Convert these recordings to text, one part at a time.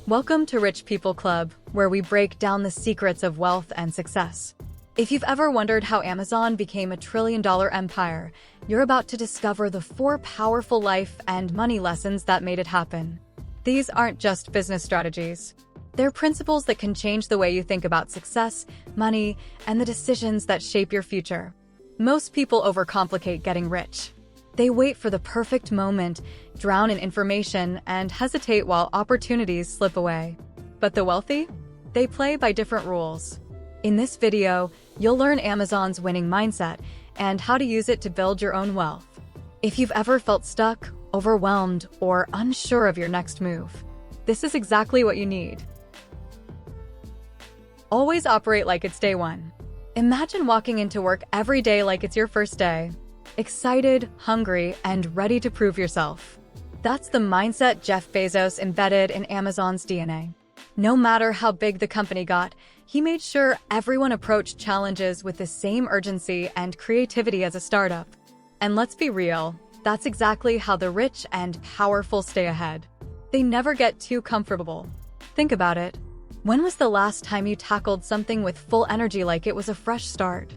Welcome to Rich People Club, where we break down the secrets of wealth and success. If you've ever wondered how Amazon became a trillion-dollar empire, you're about to discover the 4 powerful life and money lessons that made it happen. These aren't just business strategies. They're principles that can change the way you think about success, money, and the decisions that shape your future. Most people overcomplicate getting rich. They wait for the perfect moment, drown in information, and hesitate while opportunities slip away. But the wealthy? They play by different rules. In this video, you'll learn Amazon's winning mindset and how to use it to build your own wealth. If you've ever felt stuck, overwhelmed, or unsure of your next move, this is exactly what you need. Always operate like it's day one. Imagine walking into work every day like it's your first day. Excited, hungry, and ready to prove yourself. That's the mindset Jeff Bezos embedded in Amazon's DNA. No matter how big the company got, he made sure everyone approached challenges with the same urgency and creativity as a startup. And let's be real, that's exactly how the rich and powerful stay ahead. They never get too comfortable. Think about it. When was the last time you tackled something with full energy like it was a fresh start?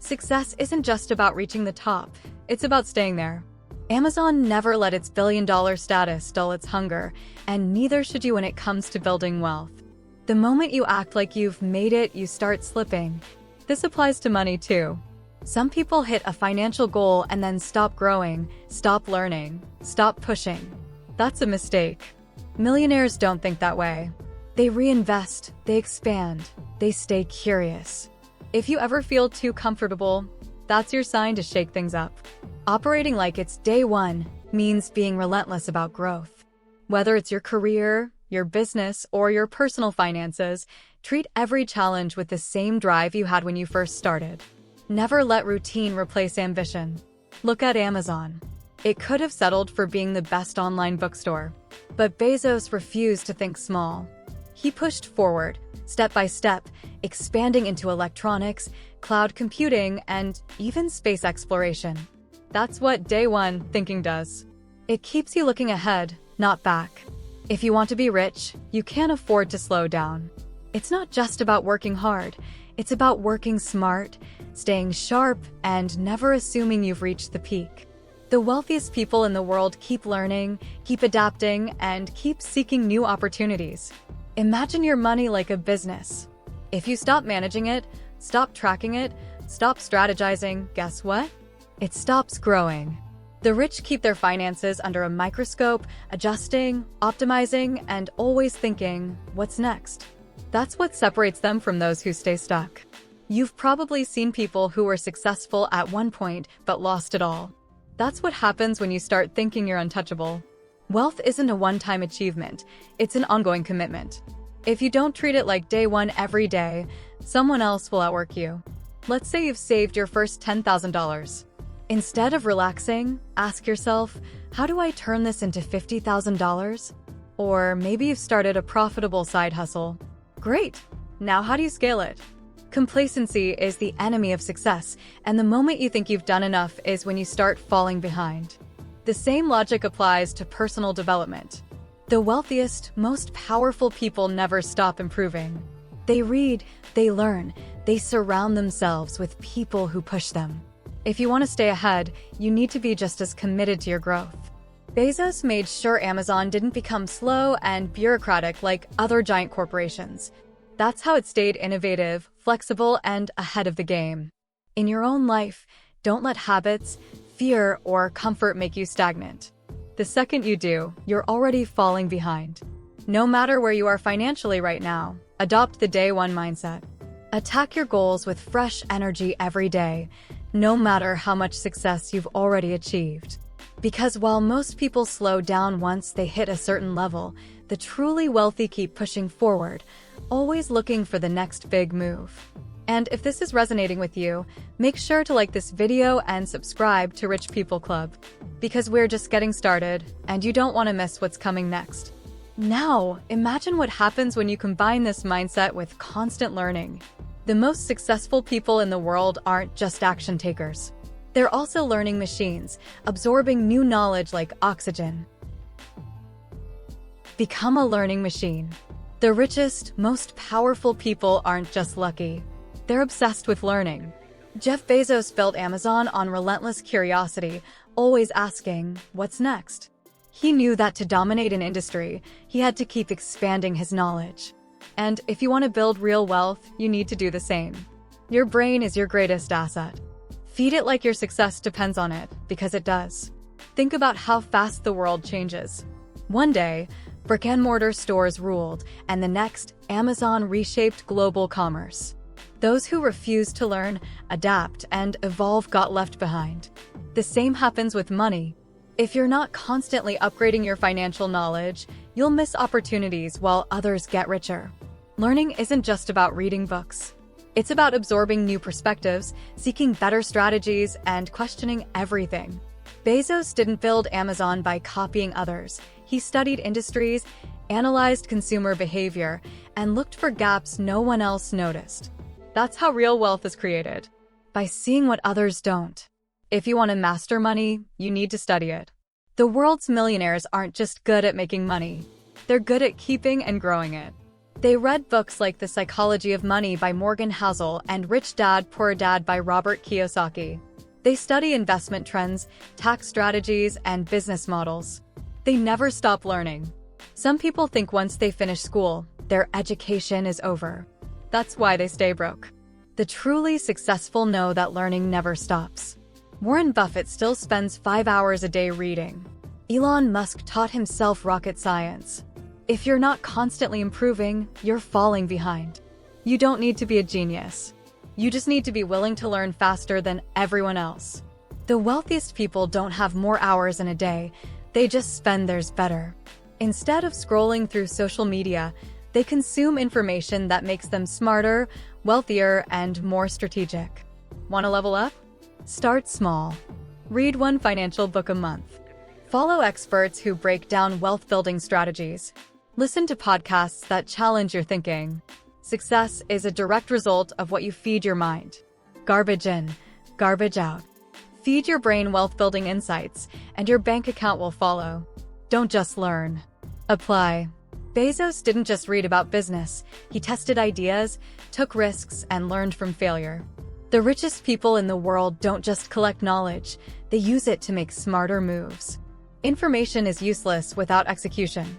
Success isn't just about reaching the top, it's about staying there. Amazon never let its billion-dollar status dull its hunger, and neither should you when it comes to building wealth. The moment you act like you've made it, you start slipping. This applies to money too. Some people hit a financial goal and then stop growing, stop learning, stop pushing. That's a mistake. Millionaires don't think that way. They reinvest, they expand, they stay curious. If you ever feel too comfortable, that's your sign to shake things up. Operating like it's day one means being relentless about growth. Whether it's your career, your business, or your personal finances, treat every challenge with the same drive you had when you first started. Never let routine replace ambition. Look at Amazon. It could have settled for being the best online bookstore, but Bezos refused to think small. He pushed forward, step by step, expanding into electronics, cloud computing, and even space exploration. That's what day one thinking does. It keeps you looking ahead, not back. If you want to be rich, you can't afford to slow down. It's not just about working hard, it's about working smart, staying sharp, and never assuming you've reached the peak. The wealthiest people in the world keep learning, keep adapting, and keep seeking new opportunities. Imagine your money like a business. If you stop managing it, stop tracking it, stop strategizing, guess what? It stops growing. The rich keep their finances under a microscope, adjusting, optimizing, and always thinking, what's next? That's what separates them from those who stay stuck. You've probably seen people who were successful at one point but lost it all. That's what happens when you start thinking you're untouchable. Wealth isn't a one-time achievement, it's an ongoing commitment. If you don't treat it like day one every day, someone else will outwork you. Let's say you've saved your first $10,000. Instead of relaxing, ask yourself, how do I turn this into $50,000? Or maybe you've started a profitable side hustle. Great! Now how do you scale it? Complacency is the enemy of success, and the moment you think you've done enough is when you start falling behind. The same logic applies to personal development. The wealthiest, most powerful people never stop improving. They read, they learn, they surround themselves with people who push them. If you want to stay ahead, you need to be just as committed to your growth. Bezos made sure Amazon didn't become slow and bureaucratic like other giant corporations. That's how it stayed innovative, flexible, and ahead of the game. In your own life, don't let habits, fear, or comfort make you stagnant. The second you do, you're already falling behind. No matter where you are financially right now, adopt the day one mindset. Attack your goals with fresh energy every day, no matter how much success you've already achieved. Because while most people slow down once they hit a certain level, the truly wealthy keep pushing forward, always looking for the next big move. And if this is resonating with you, make sure to like this video and subscribe to Rich People Club, because we're just getting started and you don't want to miss what's coming next. Now, imagine what happens when you combine this mindset with constant learning. The most successful people in the world aren't just action takers. They're also learning machines, absorbing new knowledge like oxygen. Become a learning machine. The richest, most powerful people aren't just lucky. They're obsessed with learning. Jeff Bezos built Amazon on relentless curiosity, always asking, what's next? He knew that to dominate an industry, he had to keep expanding his knowledge. And if you want to build real wealth, you need to do the same. Your brain is your greatest asset. Feed it like your success depends on it, because it does. Think about how fast the world changes. One day, brick-and-mortar stores ruled, and the next, Amazon reshaped global commerce. Those who refused to learn, adapt, and evolve got left behind. The same happens with money. If you're not constantly upgrading your financial knowledge, you'll miss opportunities while others get richer. Learning isn't just about reading books. It's about absorbing new perspectives, seeking better strategies, and questioning everything. Bezos didn't build Amazon by copying others. He studied industries, analyzed consumer behavior, and looked for gaps no one else noticed. That's how real wealth is created, by seeing what others don't. If you want to master money, you need to study it. The world's millionaires aren't just good at making money. They're good at keeping and growing it. They read books like The Psychology of Money by Morgan Housel and Rich Dad, Poor Dad by Robert Kiyosaki. They study investment trends, tax strategies, and business models. They never stop learning. Some people think once they finish school, their education is over. That's why they stay broke. The truly successful know that learning never stops. Warren Buffett still spends 5 hours a day reading. Elon Musk taught himself rocket science. If you're not constantly improving, you're falling behind. You don't need to be a genius. You just need to be willing to learn faster than everyone else. The wealthiest people don't have more hours in a day, they just spend theirs better. Instead of scrolling through social media, they consume information that makes them smarter, wealthier, and more strategic. Want to level up? Start small. Read one financial book a month. Follow experts who break down wealth-building strategies. Listen to podcasts that challenge your thinking. Success is a direct result of what you feed your mind. Garbage in, garbage out. Feed your brain wealth-building insights, and your bank account will follow. Don't just learn. Apply. Bezos didn't just read about business. He tested ideas, took risks, and learned from failure. The richest people in the world don't just collect knowledge, they use it to make smarter moves. Information is useless without execution.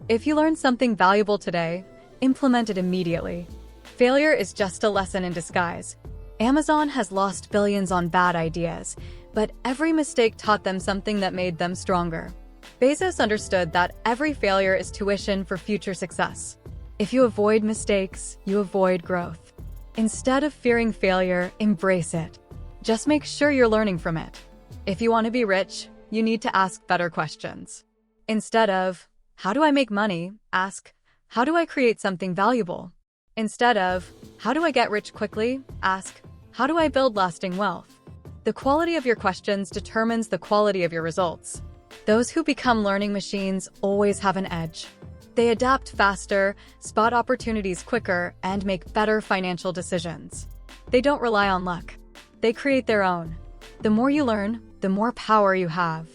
If you learn something valuable today, implement it immediately. Failure is just a lesson in disguise. Amazon has lost billions on bad ideas, but every mistake taught them something that made them stronger. Bezos understood that every failure is tuition for future success. If you avoid mistakes, you avoid growth. Instead of fearing failure, embrace it. Just make sure you're learning from it. If you want to be rich, you need to ask better questions. Instead of, how do I make money? Ask, how do I create something valuable? Instead of, how do I get rich quickly? Ask, how do I build lasting wealth? The quality of your questions determines the quality of your results. Those who become learning machines always have an edge. They adapt faster, spot opportunities quicker, and make better financial decisions. They don't rely on luck. They create their own. The more you learn, the more power you have.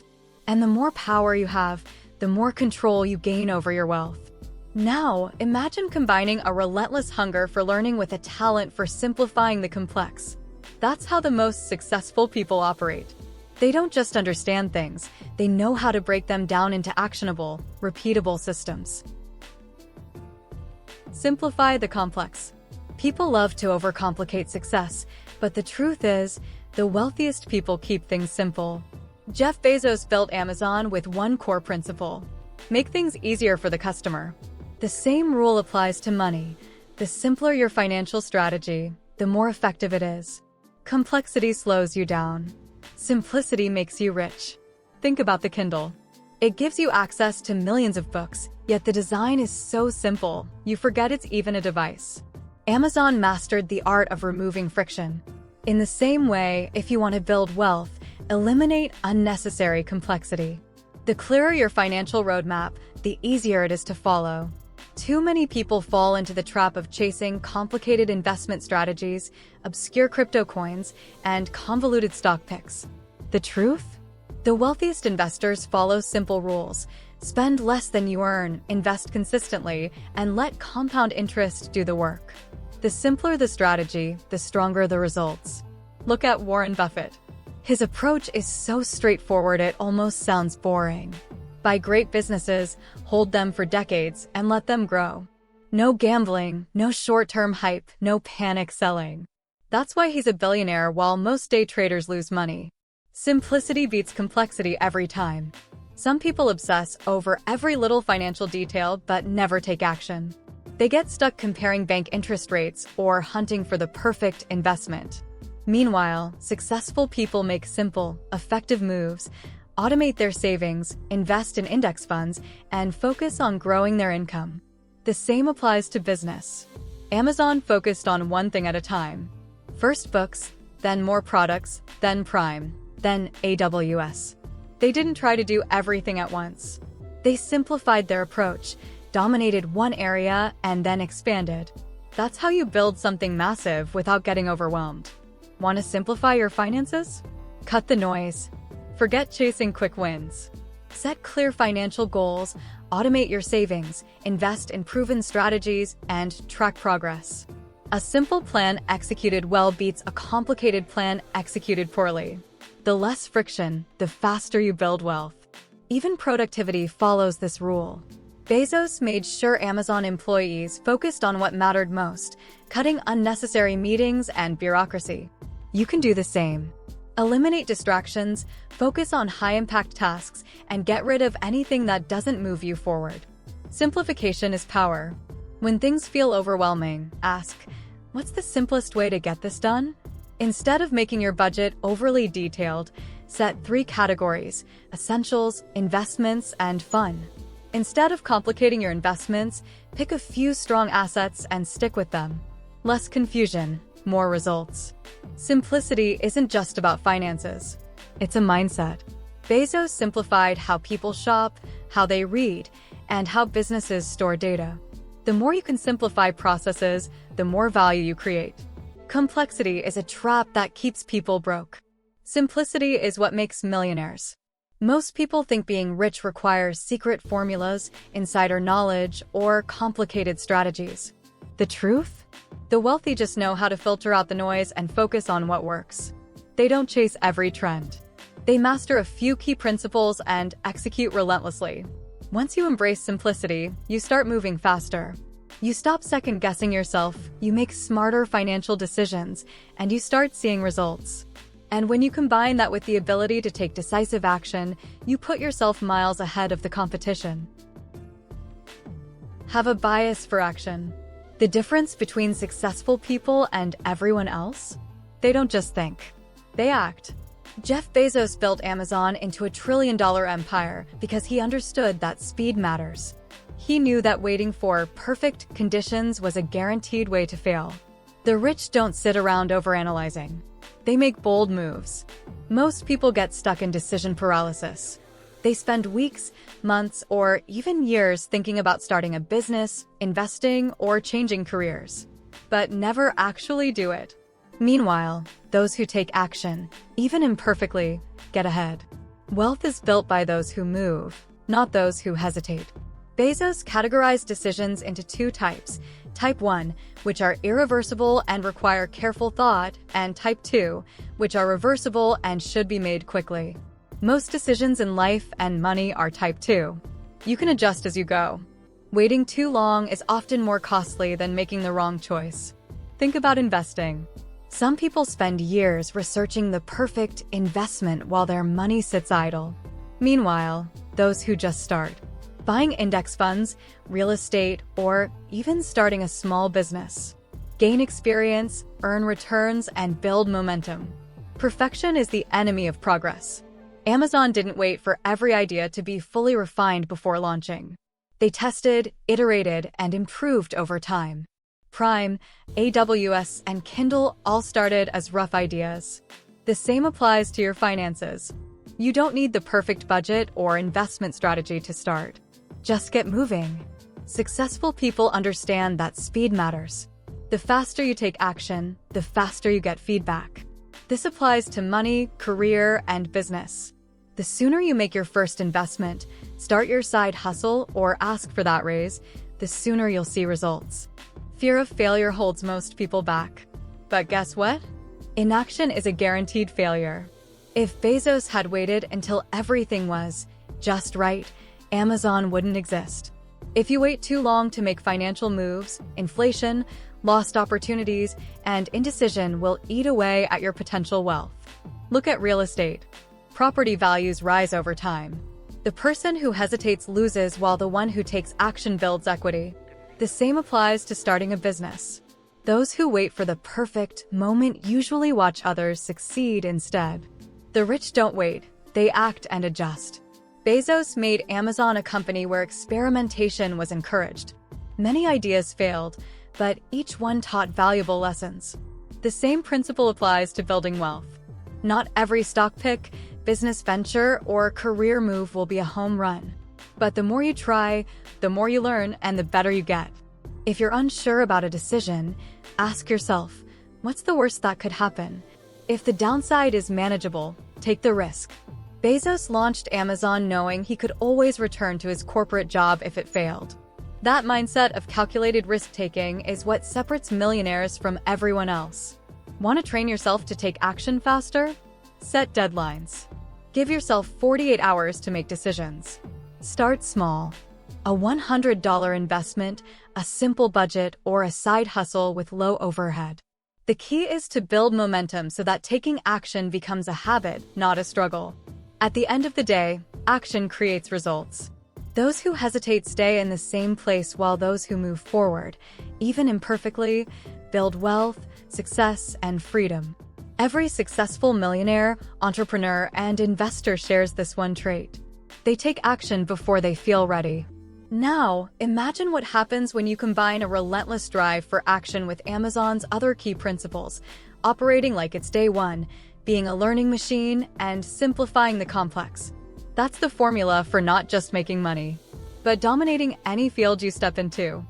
And the more power you have, the more control you gain over your wealth. Now, imagine combining a relentless hunger for learning with a talent for simplifying the complex. That's how the most successful people operate. They don't just understand things, they know how to break them down into actionable, repeatable systems. Simplify the complex. People love to overcomplicate success, but the truth is, the wealthiest people keep things simple. Jeff Bezos built Amazon with one core principle: make things easier for the customer. The same rule applies to money. The simpler your financial strategy, the more effective it is. Complexity slows you down. Simplicity makes you rich. Think about the Kindle. It gives you access to millions of books, yet the design is so simple, you forget it's even a device. Amazon mastered the art of removing friction. In the same way, if you want to build wealth, eliminate unnecessary complexity. The clearer your financial roadmap, the easier it is to follow. Too many people fall into the trap of chasing complicated investment strategies, obscure crypto coins, and convoluted stock picks. The truth? The wealthiest investors follow simple rules. Spend less than you earn, invest consistently, and let compound interest do the work. The simpler the strategy, the stronger the results. Look at Warren Buffett. His approach is so straightforward it almost sounds boring. Buy great businesses, hold them for decades, and let them grow. No gambling, no short-term hype, no panic selling. That's why he's a billionaire while most day traders lose money. Simplicity beats complexity every time. Some people obsess over every little financial detail but never take action. They get stuck comparing bank interest rates or hunting for the perfect investment. Meanwhile, successful people make simple, effective moves, automate their savings, invest in index funds, and focus on growing their income. The same applies to business. Amazon focused on one thing at a time. First books, then more products, then Prime, then AWS. They didn't try to do everything at once. They simplified their approach, dominated one area, and then expanded. That's how you build something massive without getting overwhelmed. Want to simplify your finances? Cut the noise. Forget chasing quick wins. Set clear financial goals, automate your savings, invest in proven strategies, and track progress. A simple plan executed well beats a complicated plan executed poorly. The less friction, the faster you build wealth. Even productivity follows this rule. Bezos made sure Amazon employees focused on what mattered most, cutting unnecessary meetings and bureaucracy. You can do the same. Eliminate distractions, focus on high-impact tasks, and get rid of anything that doesn't move you forward. Simplification is power. When things feel overwhelming, ask, what's the simplest way to get this done? Instead of making your budget overly detailed, set 3 categories: essentials, investments, and fun. Instead of complicating your investments, pick a few strong assets and stick with them. Less confusion, more results. Simplicity isn't just about finances. It's a mindset. Bezos simplified how people shop, how they read, and how businesses store data. The more you can simplify processes, the more value you create. Complexity is a trap that keeps people broke. Simplicity is what makes millionaires. Most people think being rich requires secret formulas, insider knowledge, or complicated strategies. The truth? The wealthy just know how to filter out the noise and focus on what works. They don't chase every trend. They master a few key principles and execute relentlessly. Once you embrace simplicity, you start moving faster. You stop second-guessing yourself, you make smarter financial decisions, and you start seeing results. And when you combine that with the ability to take decisive action, you put yourself miles ahead of the competition. Have a bias for action. The difference between successful people and everyone else? They don't just think. They act. Jeff Bezos built Amazon into a trillion-dollar empire because he understood that speed matters. He knew that waiting for perfect conditions was a guaranteed way to fail. The rich don't sit around overanalyzing. They make bold moves. Most people get stuck in decision paralysis. They spend weeks, months, or even years thinking about starting a business, investing, or changing careers, but never actually do it. Meanwhile, those who take action, even imperfectly, get ahead. Wealth is built by those who move, not those who hesitate. Bezos categorized decisions into 2 types: Type 1, which are irreversible and require careful thought, and Type 2, which are reversible and should be made quickly. Most decisions in life and money are Type 2. You can adjust as you go. Waiting too long is often more costly than making the wrong choice. Think about investing. Some people spend years researching the perfect investment while their money sits idle. Meanwhile, those who just start, buying index funds, real estate, or even starting a small business, gain experience, earn returns, and build momentum. Perfection is the enemy of progress. Amazon didn't wait for every idea to be fully refined before launching. They tested, iterated, and improved over time. Prime, AWS, and Kindle all started as rough ideas. The same applies to your finances. You don't need the perfect budget or investment strategy to start. Just get moving. Successful people understand that speed matters. The faster you take action, the faster you get feedback. This applies to money, career, and business. The sooner you make your first investment, start your side hustle, or ask for that raise, the sooner you'll see results. Fear of failure holds most people back. But guess what? Inaction is a guaranteed failure. If Bezos had waited until everything was just right, Amazon wouldn't exist. If you wait too long to make financial moves, inflation, lost opportunities, and indecision will eat away at your potential wealth. Look at real estate. Property values rise over time. The person who hesitates loses, while the one who takes action builds equity. The same applies to starting a business. Those who wait for the perfect moment usually watch others succeed instead. The rich don't wait, they act and adjust. Bezos made Amazon a company where experimentation was encouraged. Many ideas failed, but each one taught valuable lessons. The same principle applies to building wealth. Not every stock pick, business venture, or career move will be a home run. But the more you try, the more you learn, and the better you get. If you're unsure about a decision, ask yourself, what's the worst that could happen? If the downside is manageable, take the risk. Bezos launched Amazon knowing he could always return to his corporate job if it failed. That mindset of calculated risk-taking is what separates millionaires from everyone else. Want to train yourself to take action faster? Set deadlines. Give yourself 48 hours to make decisions. Start small. A $100 investment, a simple budget, or a side hustle with low overhead. The key is to build momentum so that taking action becomes a habit, not a struggle. At the end of the day, action creates results. Those who hesitate stay in the same place, while those who move forward, even imperfectly, build wealth, success, and freedom. Every successful millionaire, entrepreneur, and investor shares this one trait. They take action before they feel ready. Now, imagine what happens when you combine a relentless drive for action with Amazon's other key principles: operating like it's day one, being a learning machine, and simplifying the complex. That's the formula for not just making money, but dominating any field you step into.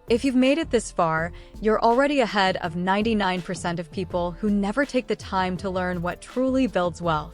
If you've made it this far, you're already ahead of 99% of people who never take the time to learn what truly builds wealth.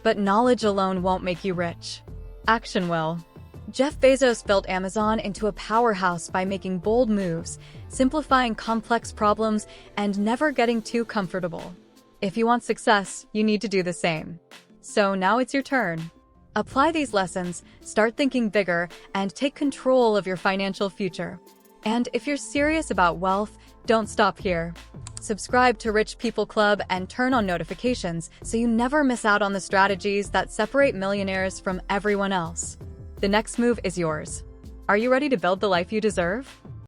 But knowledge alone won't make you rich. Action will. Jeff Bezos built Amazon into a powerhouse by making bold moves, simplifying complex problems, and never getting too comfortable. If you want success, you need to do the same. So now it's your turn. Apply these lessons, start thinking bigger, and take control of your financial future. And if you're serious about wealth, don't stop here. Subscribe to Rich People Club and turn on notifications so you never miss out on the strategies that separate millionaires from everyone else. The next move is yours. Are you ready to build the life you deserve?